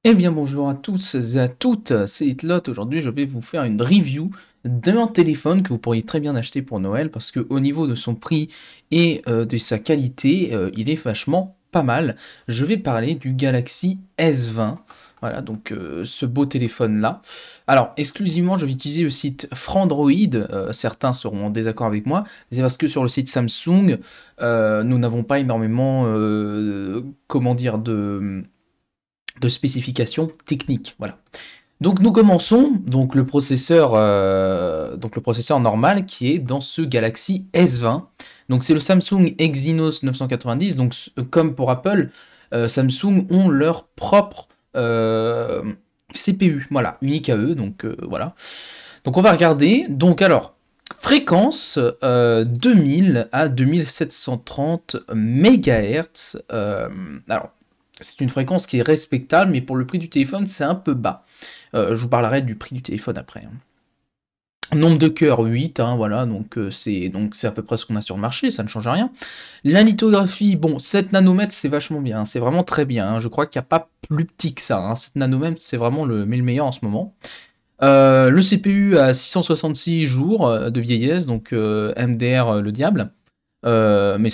Eh bien bonjour à tous et à toutes, c'est Hitlot. Aujourd'hui je vais vous faire une review d'un téléphone que vous pourriez très bien acheter pour Noël parce que au niveau de son prix et de sa qualité, il est vachement pas mal. Je vais parler du Galaxy S20. Voilà, donc ce beau téléphone-là. Alors, exclusivement, je vais utiliser le site Frandroid. Certains seront en désaccord avec moi. Mais c'est parce que sur le site Samsung, nous n'avons pas énormément, comment dire, de spécifications techniques. Voilà. Donc nous commençons donc le processeur normal qui est dans ce Galaxy S20. Donc c'est le Samsung Exynos 990. Donc comme pour Apple, Samsung ont leur propre CPU, voilà, unique à eux. Donc voilà. Donc on va regarder. Donc alors fréquence 2000 à 2730 MHz. Alors c'est une fréquence qui est respectable, mais pour le prix du téléphone, c'est un peu bas. Je vous parlerai du prix du téléphone après, hein. Nombre de cœurs 8, hein, voilà, donc c'est à peu près ce qu'on a sur le marché, ça ne change rien. La lithographie, bon, 7 nanomètres, c'est vachement bien, hein, c'est vraiment très bien, hein. Je crois qu'il n'y a pas plus petit que ça, hein. 7 nanomètres, c'est vraiment le meilleur en ce moment. Le CPU a 666 jours de vieillesse, donc MDR le diable. Mais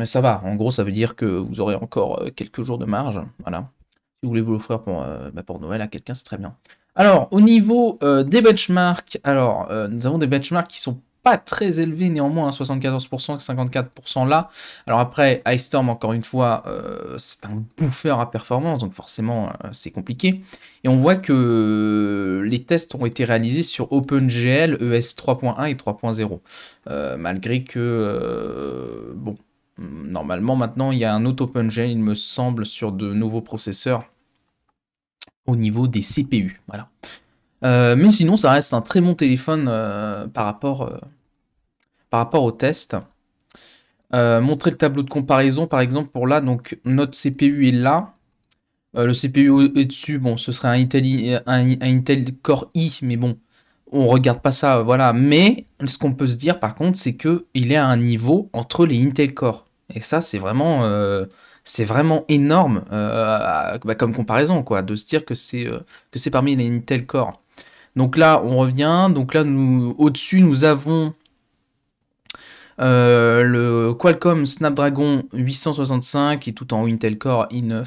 ça va, en gros, ça veut dire que vous aurez encore quelques jours de marge, voilà. Si vous voulez vous l'offrir pour Noël à quelqu'un, c'est très bien. Alors, au niveau des benchmarks, alors, nous avons des benchmarks qui sont pas très élevés néanmoins, hein, 74%, 54% là. Alors après, Ice Storm, encore une fois, c'est un booster à performance, donc forcément, c'est compliqué. Et on voit que les tests ont été réalisés sur OpenGL ES 3.1 et 3.0. Malgré que, bon, normalement maintenant il y a un autre OpenGL, il me semble, sur de nouveaux processeurs au niveau des CPU. Voilà. Mais sinon, ça reste un très bon téléphone par rapport au test. Montrer le tableau de comparaison, par exemple, pour là, donc notre CPU est là. Le CPU est dessus, bon, ce serait un Intel Core i, mais bon, on regarde pas ça, voilà. Mais ce qu'on peut se dire, par contre, c'est que il est à un niveau entre les Intel Core. Et ça, c'est vraiment énorme comme comparaison, quoi, de se dire que c'est parmi les Intel Core. Donc là, on revient. Donc là, au-dessus, nous avons le Qualcomm Snapdragon 865 qui est tout en haut Intel Core i9.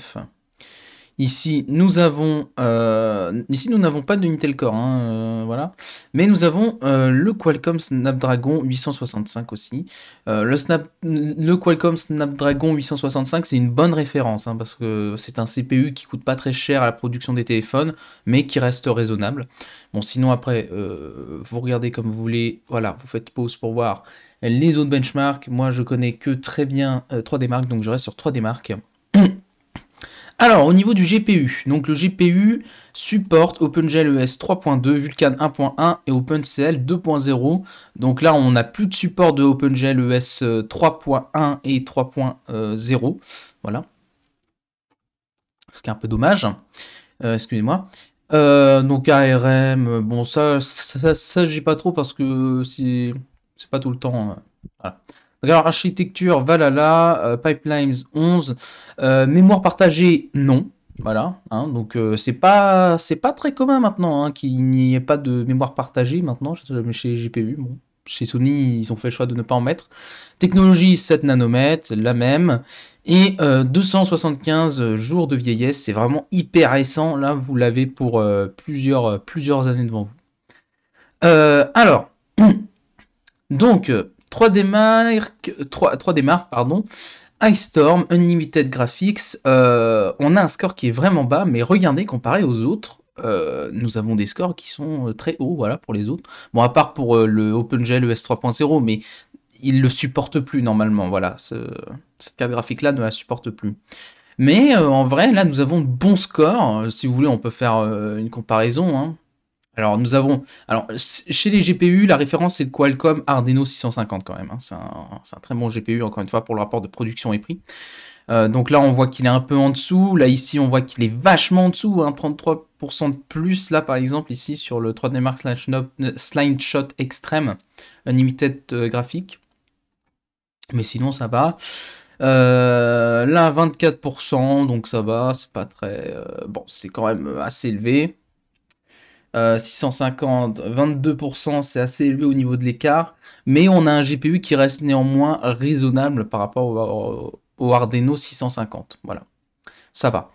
Ici, nous n'avons pas de Intel Core, hein, voilà. Mais nous avons le Qualcomm Snapdragon 865 aussi. Le Qualcomm Snapdragon 865, c'est une bonne référence, hein, parce que c'est un CPU qui coûte pas très cher à la production des téléphones, mais qui reste raisonnable. Bon, sinon après, vous regardez comme vous voulez, voilà, vous faites pause pour voir les autres benchmarks. Moi, je connais que très bien 3D Mark, donc je reste sur 3D Mark. Alors, au niveau du GPU, donc le GPU supporte OpenGL ES 3.2, Vulkan 1.1 et OpenCL 2.0. Donc là, on n'a plus de support de OpenGL ES 3.1 et 3.0. Voilà, ce qui est un peu dommage. Excusez-moi. Donc ARM, bon ça j'ai pas trop parce que c'est pas tout le temps. Voilà. Donc alors architecture Valhalla, Pipelines 11, mémoire partagée non. Voilà, hein, donc c'est pas très commun maintenant, hein, qu'il n'y ait pas de mémoire partagée maintenant chez GPU. Bon, chez Sony ils ont fait le choix de ne pas en mettre. Technologie 7 nanomètres, la même. Et 275 jours de vieillesse, c'est vraiment hyper récent. Là, vous l'avez pour plusieurs années devant vous. Alors, donc 3D Mark, 3D Mark, pardon, Ice Storm, Unlimited Graphics, on a un score qui est vraiment bas, mais regardez, comparé aux autres, nous avons des scores qui sont très hauts, voilà, pour les autres. Bon, à part pour le OpenGL ES 3.0, mais il le supporte plus normalement, voilà, cette carte graphique là ne la supporte plus. Mais en vrai, là, nous avons de bons scores. Si vous voulez, on peut faire une comparaison, hein. Alors, chez les GPU, la référence c'est le Qualcomm Ardeno 650 quand même, hein. C'est un très bon GPU, encore une fois, pour le rapport de production et prix. Donc là, on voit qu'il est un peu en dessous. Là, ici, on voit qu'il est vachement en dessous, hein, 33% de plus. Là, par exemple, ici, sur le 3D Mark Slingshot Extreme Unlimited graphique. Mais sinon, ça va. Là, 24%, donc ça va, c'est pas très... bon, c'est quand même assez élevé. 650, 22%, c'est assez élevé au niveau de l'écart, mais on a un GPU qui reste néanmoins raisonnable par rapport au Ardeno 650. Voilà, ça va.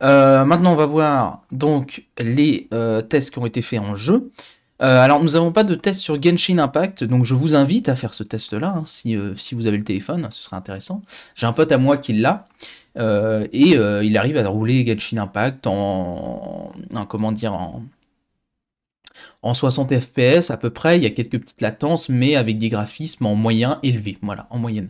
Maintenant, on va voir donc les tests qui ont été faits en jeu. Alors, nous n'avons pas de test sur Genshin Impact, donc je vous invite à faire ce test-là, hein, si vous avez le téléphone, ce serait intéressant. J'ai un pote à moi qui l'a, et il arrive à rouler Genshin Impact comment dire, en 60 FPS à peu près. Il y a quelques petites latences, mais avec des graphismes en moyen élevé, voilà, en moyenne.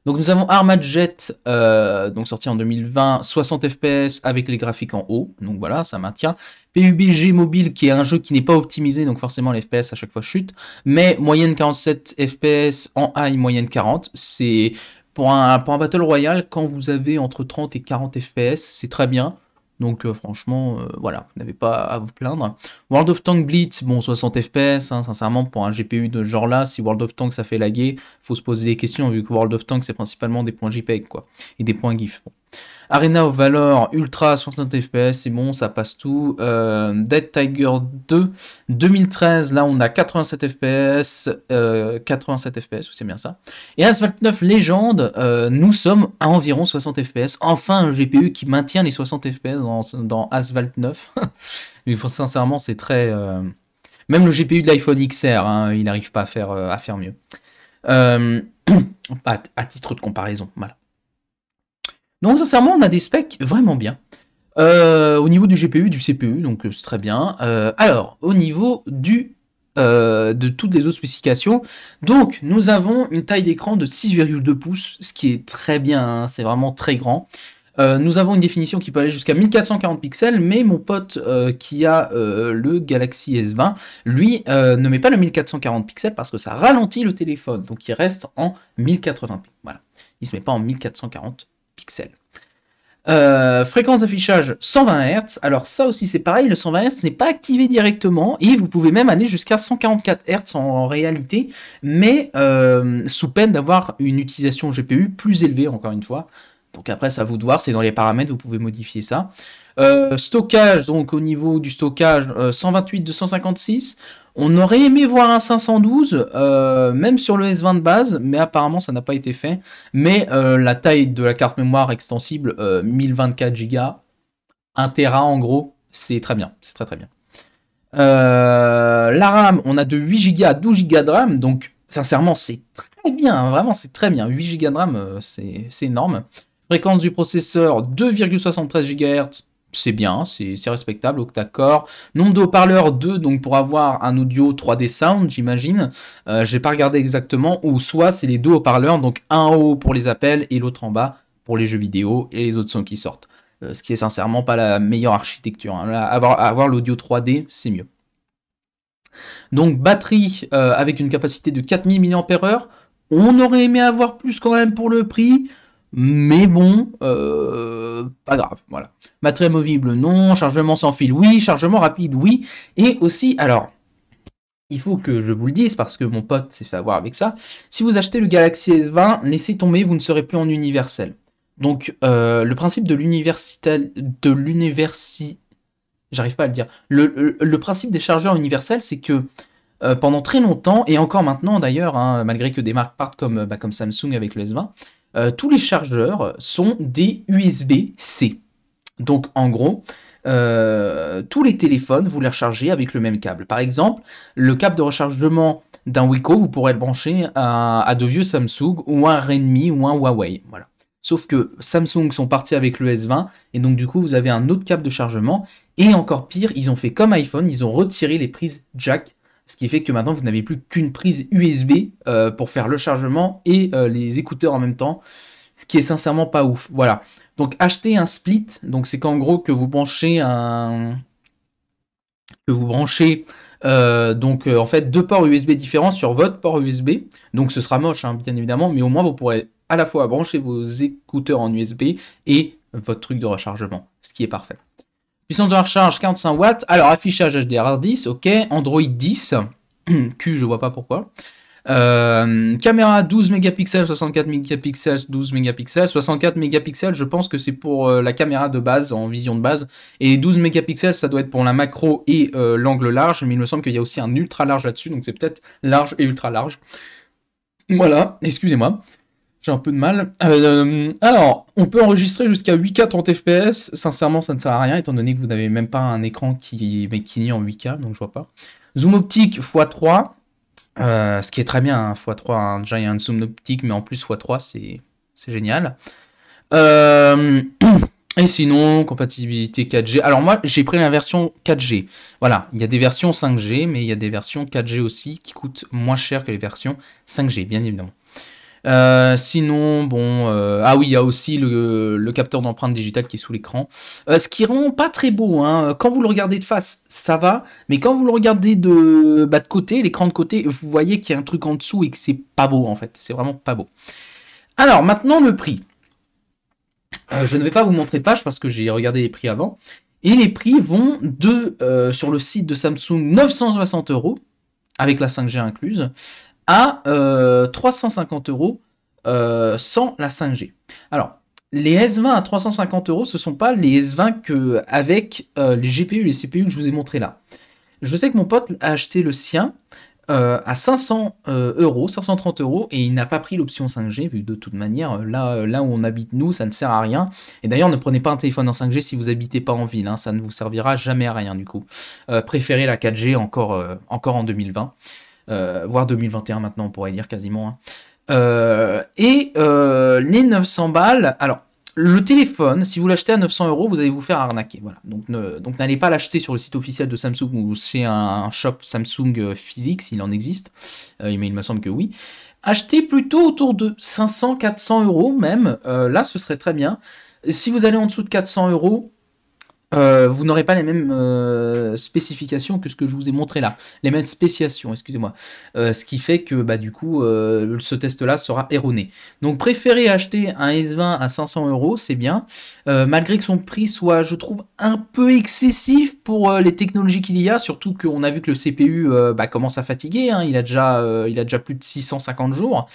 Donc nous avons Armad Jet, donc sorti en 2020, 60 FPS avec les graphiques en haut, donc voilà, ça maintient. PUBG Mobile, qui est un jeu qui n'est pas optimisé, donc forcément les FPS à chaque fois chutent, mais moyenne 47 FPS, en high moyenne 40, c'est pour un Battle Royale, quand vous avez entre 30 et 40 FPS, c'est très bien. Donc franchement, voilà, vous n'avez pas à vous plaindre. World of Tanks Blitz, bon 60 FPS, hein, sincèrement pour un GPU de ce genre là, si World of Tanks ça fait laguer, faut se poser des questions vu que World of Tanks c'est principalement des points JPEG quoi, et des points GIF. Bon. Arena of Valor Ultra 60 FPS, c'est bon, ça passe tout. Dead Tiger 2 2013, là on a 87 FPS, 87 FPS, c'est bien ça. Et Asphalt 9 Légende, nous sommes à environ 60 FPS. Enfin un GPU qui maintient les 60 FPS dans Asphalt 9. Mais sincèrement, c'est très. Même le GPU de l'iPhone XR, hein, il n'arrive pas à faire mieux. À titre de comparaison, voilà. Donc, sincèrement, on a des specs vraiment bien. Au niveau du GPU, du CPU, donc c'est très bien. Alors, au niveau de toutes les autres spécifications, donc nous avons une taille d'écran de 6,2 pouces, ce qui est très bien, hein, c'est vraiment très grand. Nous avons une définition qui peut aller jusqu'à 1440 pixels, mais mon pote qui a le Galaxy S20, lui, ne met pas le 1440 pixels parce que ça ralentit le téléphone, donc il reste en 1080p. Voilà, il se met pas en 1440 pixels. Fréquence d'affichage 120 Hz. Alors ça aussi c'est pareil, le 120 Hz n'est pas activé directement et vous pouvez même aller jusqu'à 144 Hz en réalité, mais sous peine d'avoir une utilisation GPU plus élevée encore une fois. Donc après c'est à vous de voir, c'est dans les paramètres, vous pouvez modifier ça. Stockage, donc au niveau du stockage, 128, 256. On aurait aimé voir un 512, même sur le S20 de base, mais apparemment ça n'a pas été fait. Mais la taille de la carte mémoire extensible, 1024 Go, 1 Tera en gros, c'est très bien, c'est très très bien. La RAM, on a de 8 Go à 12 Go de RAM, donc sincèrement c'est très bien, hein, vraiment c'est très bien. 8 Go de RAM, c'est énorme. Fréquence du processeur, 2,73 GHz, c'est bien, c'est respectable, octa-core. Nombre de haut-parleurs, 2, donc pour avoir un audio 3D sound, j'imagine. J'ai pas regardé exactement, ou soit c'est les deux haut-parleurs, donc un en haut pour les appels et l'autre en bas pour les jeux vidéo et les autres sons qui sortent. Ce qui est sincèrement pas la meilleure architecture. Hein. Là, avoir l'audio 3D, c'est mieux. Donc batterie avec une capacité de 4000 mAh. On aurait aimé avoir plus quand même pour le prix. Mais bon, pas grave, voilà. Batterie amovible, non. Chargement sans fil, oui. Chargement rapide, oui. Et aussi, alors, il faut que je vous le dise parce que mon pote s'est fait avoir avec ça. Si vous achetez le Galaxy S20, laissez tomber, vous ne serez plus en universel. Donc, le principe de j'arrive pas à le dire. Le principe des chargeurs universels, c'est que pendant très longtemps, et encore maintenant d'ailleurs, hein, malgré que des marques partent comme Samsung avec le S20, tous les chargeurs sont des USB-C. Donc en gros, tous les téléphones, vous les rechargez avec le même câble. Par exemple, le câble de rechargement d'un Wiko, vous pourrez le brancher à de vieux Samsung ou un Redmi ou un Huawei. Voilà. Sauf que Samsung sont partis avec le S20 et donc du coup vous avez un autre câble de chargement et encore pire, ils ont fait comme iPhone, ils ont retiré les prises jack, ce qui fait que maintenant vous n'avez plus qu'une prise USB pour faire le chargement et les écouteurs en même temps, ce qui est sincèrement pas ouf. Voilà. Donc acheter un split, donc c'est qu'en gros que vous branchez en fait deux ports USB différents sur votre port USB. Donc ce sera moche hein, bien évidemment, mais au moins vous pourrez à la fois brancher vos écouteurs en USB et votre truc de rechargement, ce qui est parfait. Puissance de recharge 45 watts. Alors affichage HDR10, ok. Android 10, Q je vois pas pourquoi. Caméra 12 mégapixels, 64 mégapixels, 12 mégapixels. 64 mégapixels, je pense que c'est pour la caméra de base, en vision de base. Et 12 mégapixels, ça doit être pour la macro et l'angle large. Mais il me semble qu'il y a aussi un ultra large là-dessus. Donc c'est peut-être large et ultra large. Voilà, excusez-moi. J'ai un peu de mal. Alors, on peut enregistrer jusqu'à 8K 30 fps. Sincèrement, ça ne sert à rien, étant donné que vous n'avez même pas un écran qui est en 8K, donc je vois pas. Zoom optique x3. Ce qui est très bien, hein, x3, hein. Déjà il y a un zoom optique, mais en plus x3, c'est génial. Et sinon, compatibilité 4G. Alors moi, j'ai pris la version 4G. Voilà, il y a des versions 5G, mais il y a des versions 4G aussi qui coûtent moins cher que les versions 5G, bien évidemment. Sinon, bon, ah oui, il y a aussi le capteur d'empreinte digitale qui est sous l'écran. Ce qui rend pas très beau, hein. Quand vous le regardez de face, ça va, mais quand vous le regardez de côté, l'écran de côté, vous voyez qu'il y a un truc en dessous et que c'est pas beau en fait. C'est vraiment pas beau. Alors maintenant le prix. Je ne vais pas vous montrer de page parce que j'ai regardé les prix avant. Et les prix vont de, sur le site de Samsung, 960 € avec la 5G incluse, à 350 € sans la 5G. Alors, les S20 à 350 €, ce ne sont pas les S20 avec les GPU et les CPU que je vous ai montré là. Je sais que mon pote a acheté le sien à 500 €, 530 €, et il n'a pas pris l'option 5G, vu que de toute manière, là où on habite nous, ça ne sert à rien. Et d'ailleurs, ne prenez pas un téléphone en 5G si vous habitez pas en ville, hein, ça ne vous servira jamais à rien du coup. Préférez la 4G encore en 2020. Voire 2021 maintenant, on pourrait dire quasiment. Hein. Les 900 balles, alors, le téléphone, si vous l'achetez à 900 €, vous allez vous faire arnaquer. Voilà. Donc n'allez pas l'acheter sur le site officiel de Samsung ou chez un shop Samsung physique, s'il en existe. Mais il me semble que oui. Achetez plutôt autour de 500-400 € même. Là, ce serait très bien. Si vous allez en dessous de 400 €, vous n'aurez pas les mêmes spécifications que ce que je vous ai montré là, les mêmes spéciations, excusez-moi. Ce qui fait que du coup, ce test-là sera erroné. Donc préférez acheter un S20 à 500 €, c'est bien, malgré que son prix soit, je trouve, un peu excessif pour les technologies qu'il y a, surtout qu'on a vu que le CPU commence à fatiguer, hein, il a déjà plus de 650 jours.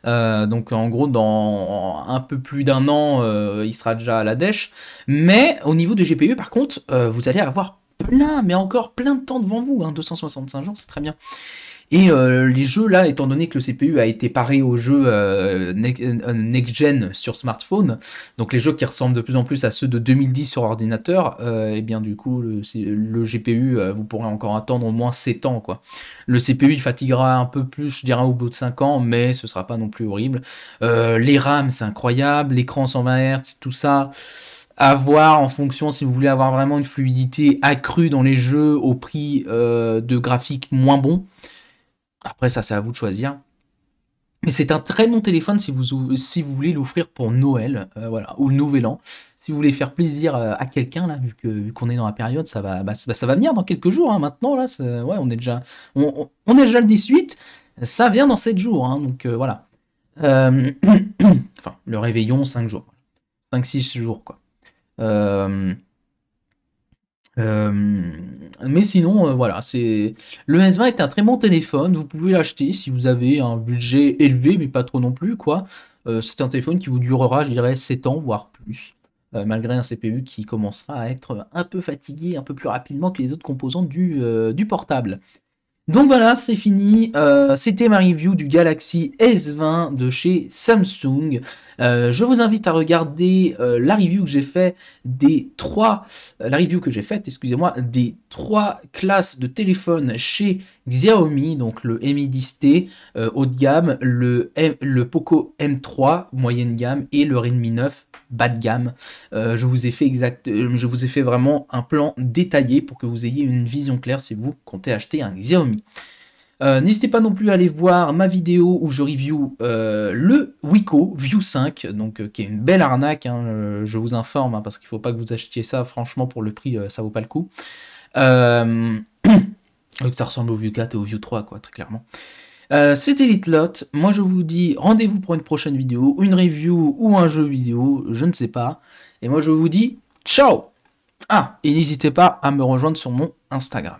Donc en gros, dans un peu plus d'un an, il sera déjà à la dèche. Mais au niveau des GPU, par contre, vous allez avoir plein, mais encore plein de temps devant vous. Hein, 265 jours, c'est très bien. Et les jeux là, étant donné que le CPU a été paré aux jeux next-gen sur smartphone, donc les jeux qui ressemblent de plus en plus à ceux de 2010 sur ordinateur, et bien du coup le GPU, vous pourrez encore attendre au moins 7 ans quoi. Le CPU il fatiguera un peu plus, je dirais au bout de 5 ans, mais ce sera pas non plus horrible. Les RAM c'est incroyable, l'écran 120 Hz, tout ça. À voir en fonction si vous voulez avoir vraiment une fluidité accrue dans les jeux au prix de graphiques moins bons. Après, ça, c'est à vous de choisir. Mais c'est un très bon téléphone si vous voulez l'offrir pour Noël, voilà, ou le Nouvel An. Si vous voulez faire plaisir à quelqu'un, là, vu qu'on est dans la période, ça va venir dans quelques jours. Hein, maintenant, là, ouais, on est déjà le 18, ça vient dans 7 jours. Hein, donc voilà. Enfin, le réveillon, 5 jours. 5-6 jours, quoi. Mais sinon, voilà, le S20 est un très bon téléphone, vous pouvez l'acheter si vous avez un budget élevé, mais pas trop non plus, quoi. C'est un téléphone qui vous durera, je dirais, 7 ans, voire plus, malgré un CPU qui commencera à être un peu fatigué, un peu plus rapidement que les autres composants du portable. Donc voilà, c'est fini. C'était ma review du Galaxy S20 de chez Samsung. Je vous invite à regarder la review que j'ai faite excusez-moi, des 3 classes de téléphones chez Xiaomi, donc le Mi 10T haut de gamme, le Poco M3 moyenne gamme et le Redmi 9 bas de gamme. Je vous ai fait vraiment un plan détaillé pour que vous ayez une vision claire si vous comptez acheter un Xiaomi. N'hésitez pas non plus à aller voir ma vidéo où je review le Wiko View 5, donc qui est une belle arnaque, hein, je vous informe, hein, parce qu'il ne faut pas que vous achetiez ça, franchement pour le prix ça vaut pas le coup. Ça ressemble au View 4 et au View 3 quoi, très clairement. C'était Litlot, moi je vous dis rendez-vous pour une prochaine vidéo, une review ou un jeu vidéo, je ne sais pas. Et moi je vous dis ciao. Ah, et n'hésitez pas à me rejoindre sur mon Instagram.